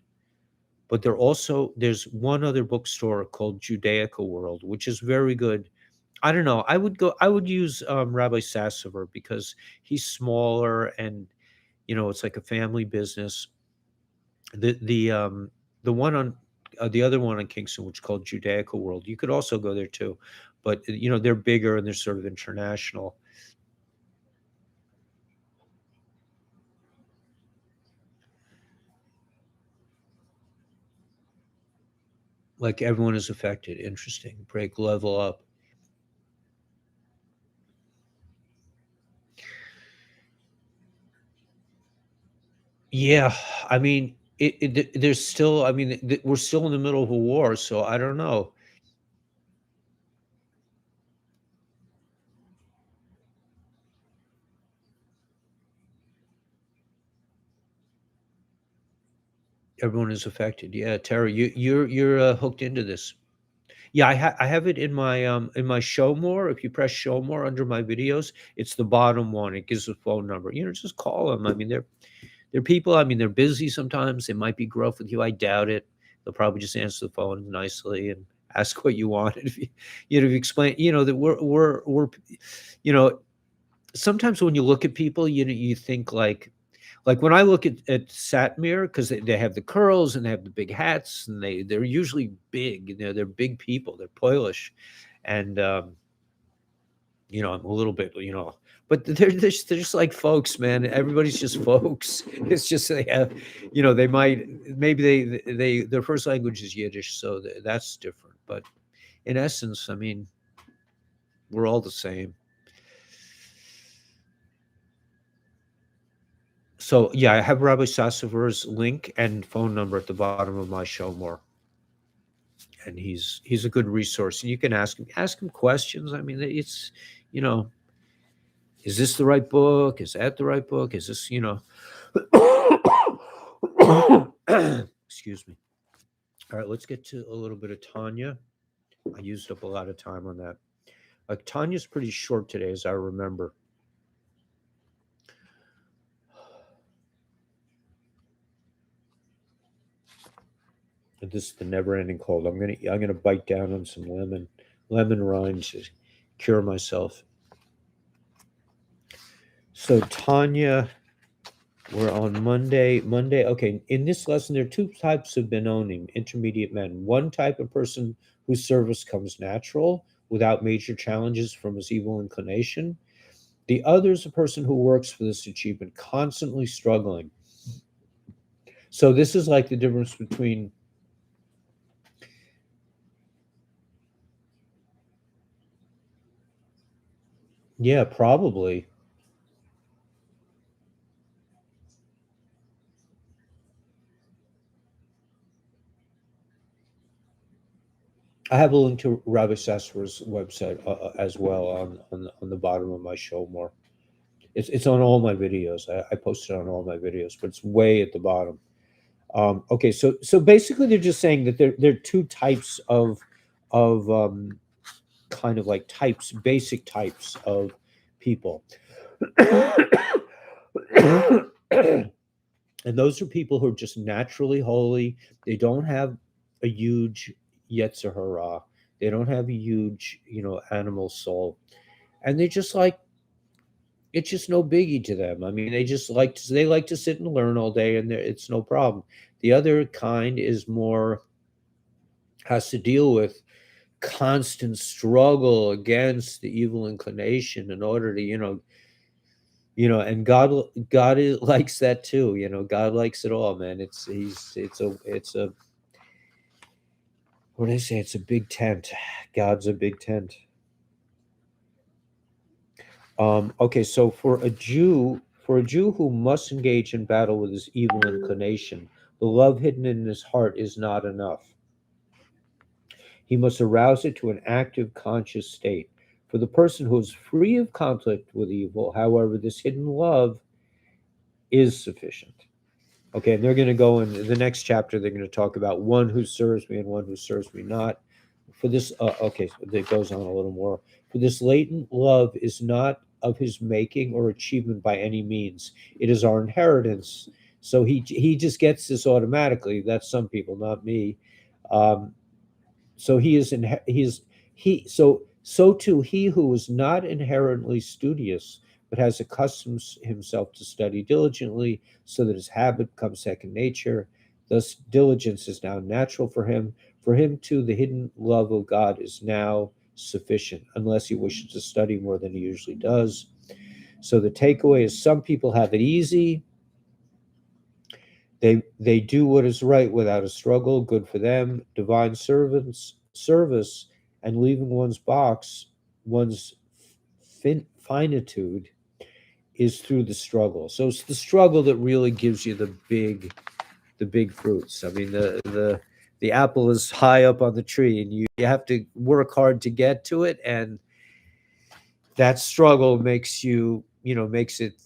but there's one other bookstore called Judaica World, which is very good. I don't know. I would use Rabbi Sasser because he's smaller and it's like a family business. The one on the other one on Kingston, which is called Judaica World, you could also go there too, but they're bigger and they're sort of international. Like everyone is affected. Interesting. Break level up. Yeah, I mean, there's still. I mean, we're still in the middle of a war, so I don't know. Everyone is affected. Yeah, Terry, you're hooked into this. Yeah, I have it in my show more. If you press show more under my videos, it's the bottom one. It gives a phone number. Just call them. I mean, they're people. I mean, they're busy sometimes. They might be gruff with you. I doubt it. They'll probably just answer the phone nicely and ask what you want. If if you explain, that you know, sometimes when you look at people, you think like when I look at Satmir, because they have the curls and they have the big hats and they're usually big. They're big people. They're Polish, and I'm a little bit, but they're just like folks, man. Everybody's just folks. It's just they have, they might maybe their first language is Yiddish, so that's different. But in essence, I mean, we're all the same. So yeah, I have Rabbi Sassover's link and phone number at the bottom of my show more, and he's a good resource. And you can ask him questions. I mean, it's you know, is this the right book? Is that the right book? Is this Excuse me. All right, let's get to a little bit of Tanya. I used up a lot of time on that. Like Tanya's pretty short today, as I remember. But this is the never-ending cold. I'm gonna bite down on some lemon rind to cure myself. So Tanya, we're on Monday. Monday. Okay, in this lesson, there are two types of Benonim, intermediate men. One type of person whose service comes natural without major challenges from his evil inclination. The other is a person who works for this achievement, constantly struggling. So this is like the difference between. Yeah, probably. I have a link to Rabbi Sasser's website as well on the bottom of my show more. It's on all my videos. I post it on all my videos, but it's way at the bottom. Okay, so basically they're just saying that there are two types of kind of like types, basic types of people. And those are people who are just naturally holy. They don't have a huge yetzer hara. They don't have a huge, animal soul, and they just like it's just no biggie to them. I mean, they like to sit and learn all day, and it's no problem. The other kind is more has to deal with constant struggle against the evil inclination in order to, and likes that too. God likes it all, man. It's a what do I say? It's a big tent. God's a big tent. Okay, so for a Jew who must engage in battle with his evil inclination, the love hidden in his heart is not enough. He must arouse it to an active, conscious state. For the person who is free of conflict with evil, however, this hidden love is sufficient. Okay, and they're going to go in the next chapter. They're going to talk about one who serves me and one who serves me not. For this, okay, so it goes on a little more. For this latent love is not of his making or achievement by any means. It is our inheritance. So he just gets this automatically. That's some people, not me. Um, so so too he who is not inherently studious but has accustomed himself to study diligently so that his habit becomes second nature. Thus diligence is now natural for him. For him too the hidden love of God is now sufficient, unless he wishes to study more than he usually does. So the takeaway is some people have it easy. They do what is right without a struggle. Good for them. Divine service and leaving one's finitude is through the struggle. So it's the struggle that really gives you the big fruits. I mean, the apple is high up on the tree, and you have to work hard to get to it, and that struggle makes it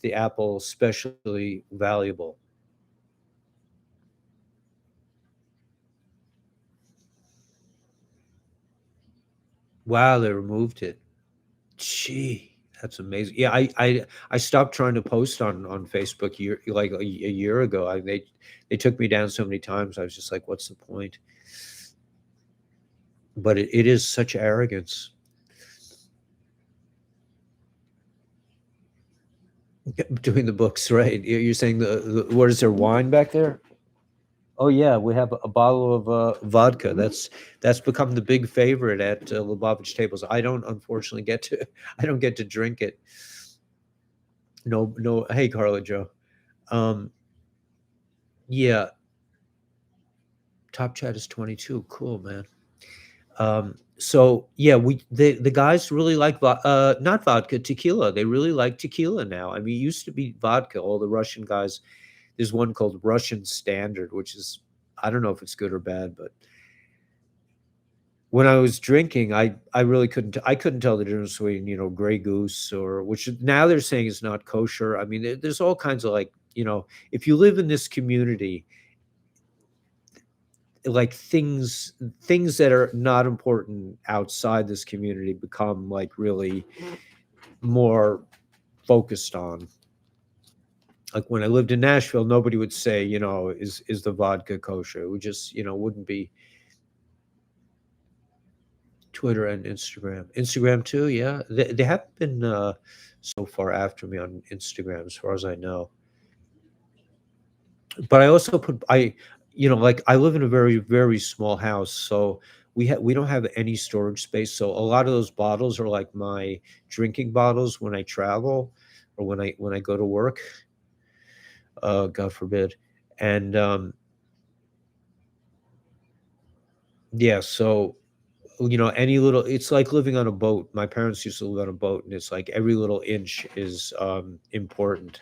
the apple especially valuable. Wow, they removed it. Gee, that's amazing. Yeah, I stopped trying to post on Facebook like a year ago. They took me down so many times. I was just like, what's the point? But it is such arrogance. Doing the books, right? You're saying what is there, wine back there? Oh yeah, we have a bottle of vodka. That's become the big favorite at Lubavitch tables. I don't unfortunately get to I don't get to drink it. No, no. Hey, Carla Joe. Um, yeah, top chat is 22. Cool, man. So yeah, the guys really like not vodka, tequila. They really like tequila now. I mean, it used to be vodka. All the Russian guys. There's one called Russian Standard, which is I don't know if it's good or bad, but when I was drinking, I really couldn't tell the difference between Grey Goose or which now they're saying is not kosher. I mean, there's all kinds of like if you live in this community, like things that are not important outside this community become like really more focused on. Like when I lived in Nashville, nobody would say, is the vodka kosher? It would just, wouldn't be. Twitter and Instagram. Instagram too, yeah. They haven't been so far after me on Instagram, as far as I know. But I also like I live in a very, very small house, so we don't have any storage space. So a lot of those bottles are like my drinking bottles when I travel or when I go to work. God forbid. And yeah, so any little it's like living on a boat. My parents used to live on a boat, and it's like every little inch is important.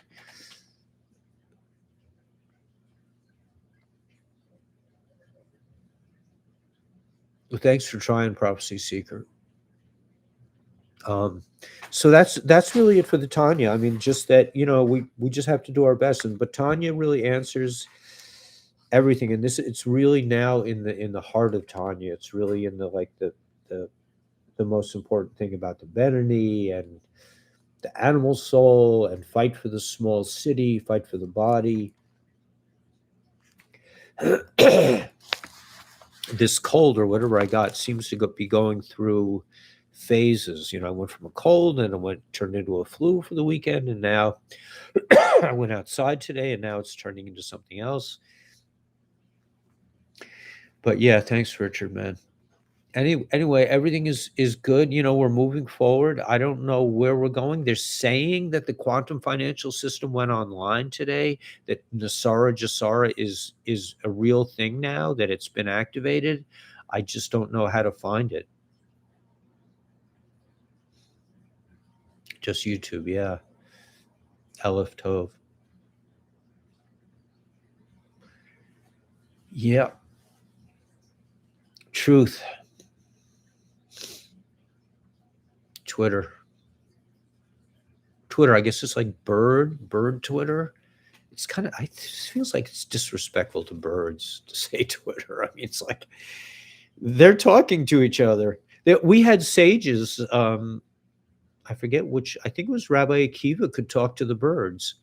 Well, thanks for trying, Prophecy Seeker. Um, so that's really it for the Tanya. I mean, just that we just have to do our best, but Tanya really answers everything, and this it's really now in the heart of Tanya. It's really in the the most important thing about the Benini and the animal soul and fight for the small city, fight for the body. This cold or whatever I got seems to be going through phases. I went from a cold and turned into a flu for the weekend, and now I went outside today, and now it's turning into something else. But yeah, thanks, Richard, man. Anyway, everything is good. We're moving forward. I don't know where we're going. They're saying that the quantum financial system went online today, that Nasara Jasara is a real thing now, that it's been activated. I just don't know how to find it. Just YouTube, yeah. Aleph Tov. Yeah. Truth. Twitter. Twitter, I guess it's like bird Twitter. It's kind of, it feels like it's disrespectful to birds to say Twitter. I mean, it's like they're talking to each other. We had sages. I forget which. I think it was Rabbi Akiva could talk to the birds.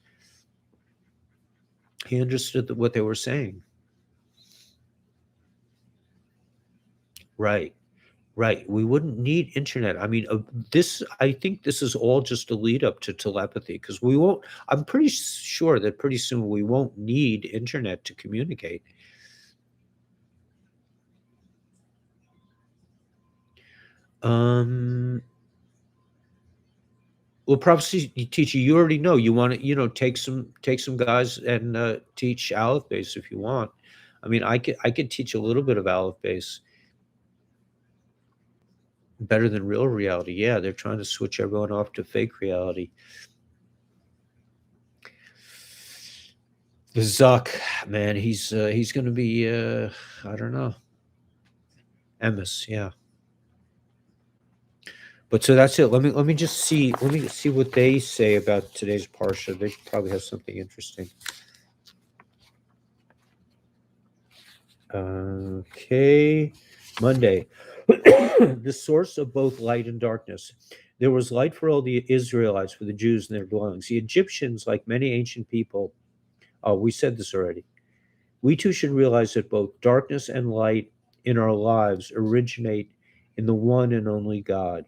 He understood what they were saying. Right. Right. We wouldn't need internet. I mean, I think this is all just a lead up to telepathy, because we won't, I'm pretty sure that pretty soon we won't need internet to communicate. Um, well, prophecy teacher, you already know you want to, take some guys and teach Aleph base if you want. I mean, I could teach a little bit of Aleph base better than real reality. Yeah, they're trying to switch everyone off to fake reality. The Zuck, man, he's gonna be I don't know. Emes, yeah. But so that's it. Let me see what they say about today's parsha. They probably have something interesting. Okay. Monday. The source of both light and darkness. There was light for all the Israelites, for the Jews in their dwellings. The Egyptians, like many ancient people, oh, we said this already. We too should realize that both darkness and light in our lives originate in the one and only God.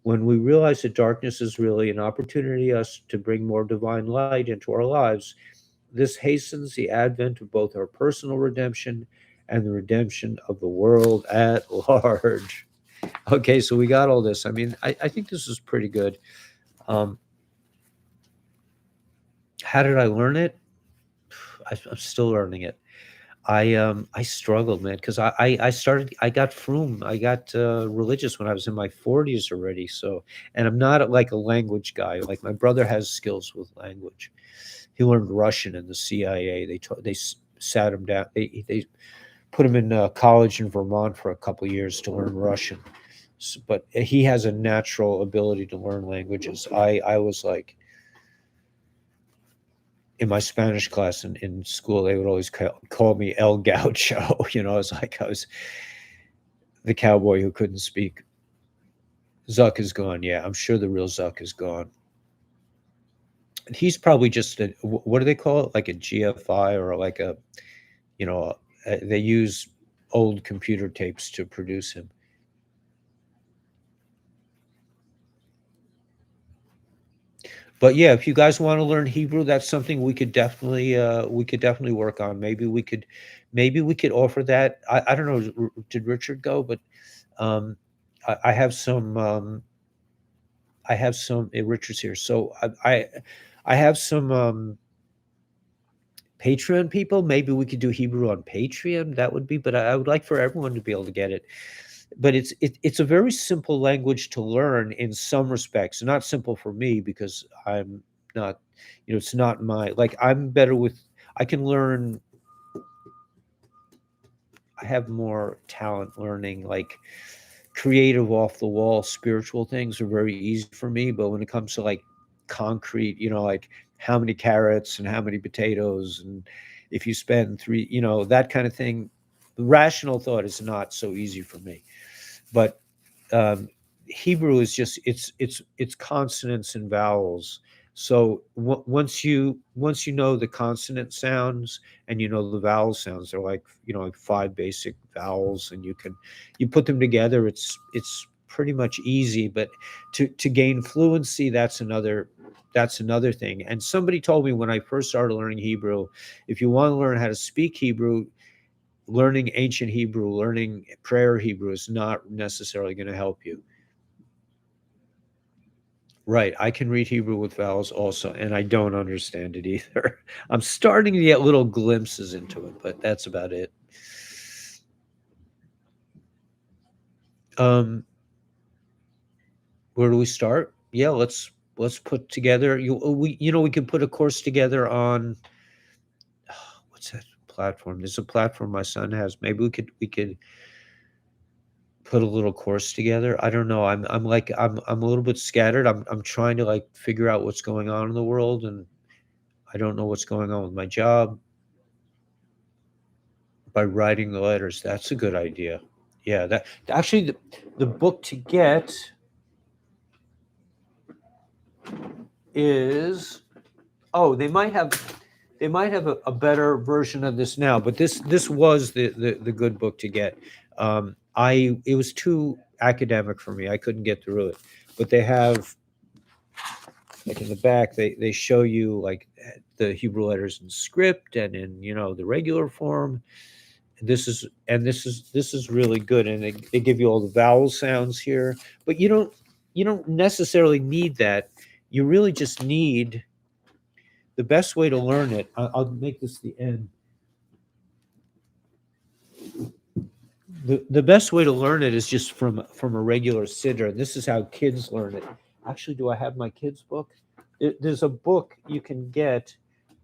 When we realize that darkness is really an opportunity us to bring more divine light into our lives, this hastens the advent of both our personal redemption and the redemption of the world at large. Okay, so we got all this. I mean, I think this is pretty good. Um, how did I learn it? I'm still learning it. I struggled, man, because I got froom, I got religious when I was in my 40s already. So, and I'm not like a language guy. Like my brother has skills with language. He learned Russian in the CIA. They sat him down. They put him in college in Vermont for a couple years to learn Russian. But he has a natural ability to learn languages. I was like, in my Spanish class in school, they would always call me El Gaucho. I was the cowboy who couldn't speak. Zuck is gone. Yeah, I'm sure the real Zuck is gone. He's probably just what do they call it? Like a GFI, or like they use old computer tapes to produce him. But yeah, if you guys want to learn Hebrew, that's something we could definitely work on. Maybe we could offer that. I don't know. Did Richard go? But um, I have some. Richard's here, so I have some Patreon people. Maybe we could do Hebrew on Patreon. That would be. But I would like for everyone to be able to get it. But it's a very simple language to learn in some respects. Not simple for me because I'm not, it's not my, like, I'm better with, I can learn, I have more talent learning, like creative, off the wall spiritual things are very easy for me. But when it comes to like concrete, like how many carrots and how many potatoes, and if you spend three, that kind of thing, rational thought is not so easy for me. But um, Hebrew is just it's consonants and vowels. So once you know the consonant sounds and you know the vowel sounds, they're like like five basic vowels, and you put them together. It's pretty much easy. But to gain fluency, that's another thing. And somebody told me when I first started learning Hebrew, if you want to learn how to speak Hebrew, learning ancient Hebrew, learning prayer Hebrew is not necessarily going to help you. Right. I can read Hebrew with vowels also, and I don't understand it either. I'm starting to get little glimpses into it, but that's about it. Um, where do we start? Yeah, let's put together. We could put a course together on what's that platform? There's a platform my son has. Maybe we could put a little course together. I don't know. I'm a little bit scattered. I'm trying to like figure out what's going on in the world, and I don't know what's going on with my job by writing the letters. That's a good idea. Yeah, that actually the book to get is oh, they might have a better version of this now, but this was the good book to get. I It was too academic for me. I couldn't get through it. But they have like in the back they show you like the Hebrew letters in script and in the regular form. This is really good, and they give you all the vowel sounds here, but you don't necessarily need that. You really just need the best way to learn it. I'll make this the end. The best way to learn it is just from a regular sitter, and this is how kids learn it. Actually, do I have my kids book? There's a book you can get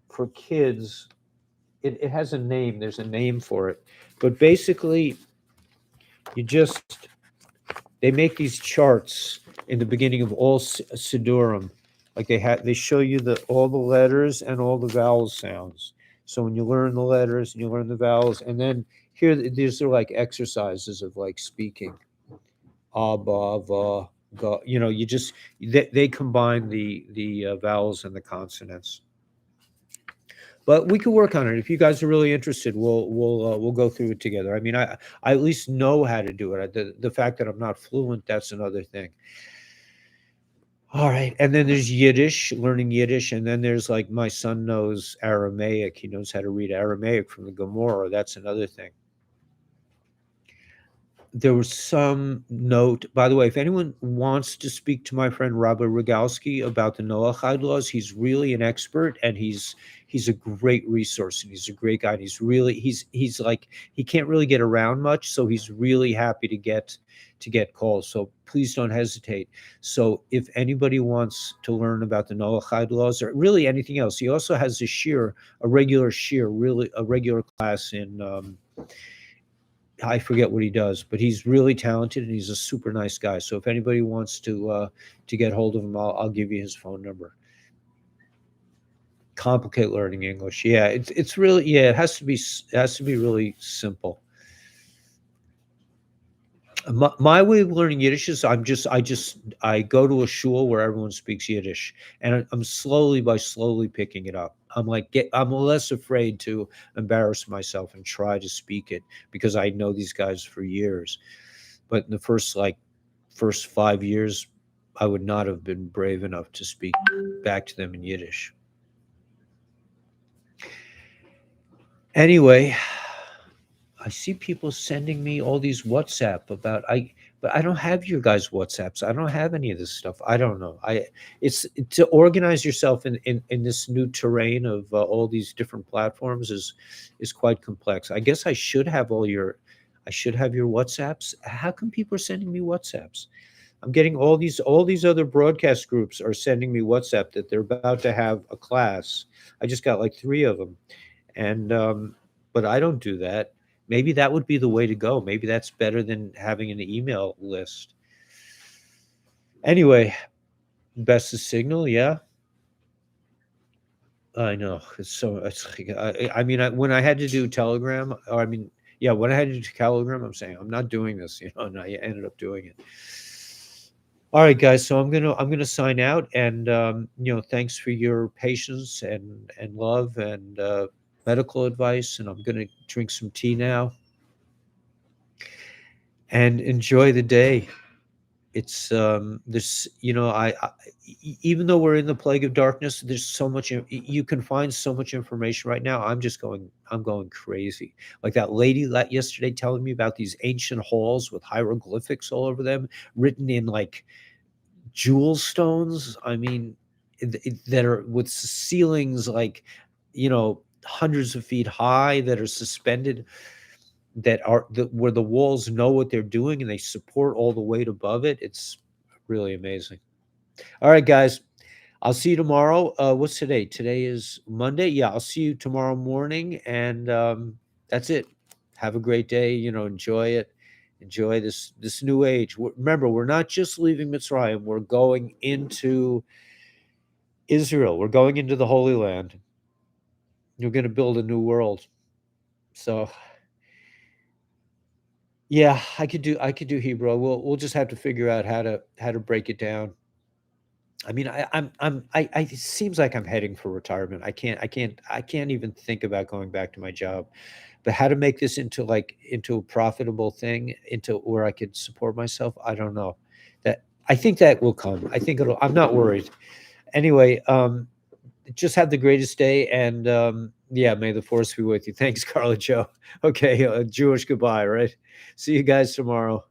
for kids. It has a name. There's a name for it, but basically you just they make these charts in the beginning of all Sidurim. Like they show you all the letters and all the vowel sounds. So when you learn the letters and you learn the vowels, and then here these are like exercises of like speaking. Ba, va, ga. They combine the vowels and the consonants. But we could work on it if you guys are really interested. We'll go through it together. I mean, I at least know how to do it. The fact that I'm not fluent, that's another thing. All right, and then there's Yiddish, learning Yiddish, and then there's like my son knows Aramaic. He knows how to read Aramaic from the Gemara. That's another thing. There was some note, by the way, if anyone wants to speak to my friend Rabbi Rogalski about the Noahide laws, he's really an expert, and he's a great resource, and he's a great guy. And he's like he can't really get around much, so he's really happy to get calls. So please don't hesitate. So if anybody wants to learn about the Noahide laws or really anything else, he also has a regular shir, really a regular class in I forget what he does, but he's really talented and he's a super nice guy. So if anybody wants to get hold of him, I'll give you his phone number. Complicate learning English, yeah. It's really It has to be really simple. My way of learning Yiddish is I go to a shul where everyone speaks Yiddish, and I'm slowly picking it up. I'm less afraid to embarrass myself and try to speak it because I know these guys for years. But in the first 5 years, I would not have been brave enough to speak back to them in Yiddish. Anyway, I see people sending me all these WhatsApp but I don't have your guys' WhatsApps. I don't have any of this stuff. I don't know. It's to organize yourself in this new terrain of all these different platforms is quite complex. I guess I should have your WhatsApps. How come people are sending me WhatsApps? I'm getting all these other broadcast groups are sending me WhatsApp that they're about to have a class. I just got like 3 of them. And but I don't do that. Maybe that would be the way to go. Maybe that's better than having an email list. Anyway, best of Signal, yeah. I know. I mean, when I had to do Telegram, or I mean, yeah, when I had to do Telegram, I'm saying I'm not doing this, and I ended up doing it. All right, guys. So I'm gonna sign out, and thanks for your patience and love and medical advice. And I'm gonna drink some tea now and enjoy the day. It's this, even though we're in the plague of darkness, there's so much you can find so much information right now. I'm going crazy. Like that lady yesterday telling me about these ancient halls with hieroglyphics all over them, written in like jewel stones. I mean, that are with ceilings like, hundreds of feet high, that are suspended, where the walls know what they're doing and they support all the weight above it. It's really amazing. All right, guys. I'll see you tomorrow. What's today? Today is Monday. Yeah, I'll see you tomorrow morning, and that's it. Have a great day. Enjoy it. Enjoy this new age. Remember, we're not just leaving Mitzrayim. We're going into Israel. We're going into the Holy Land. You're going to build a new world. So, yeah, I could do Hebrew. We'll just have to figure out how to break it down. I mean, it seems like I'm heading for retirement. I can't even think about going back to my job. But how to make this into a profitable thing, into where I could support myself, I don't know. I think that will come. I'm not worried. Anyway, just have the greatest day, and yeah, may the force be with you. Thanks, Carla Joe. Okay, Jewish goodbye, right? See you guys tomorrow.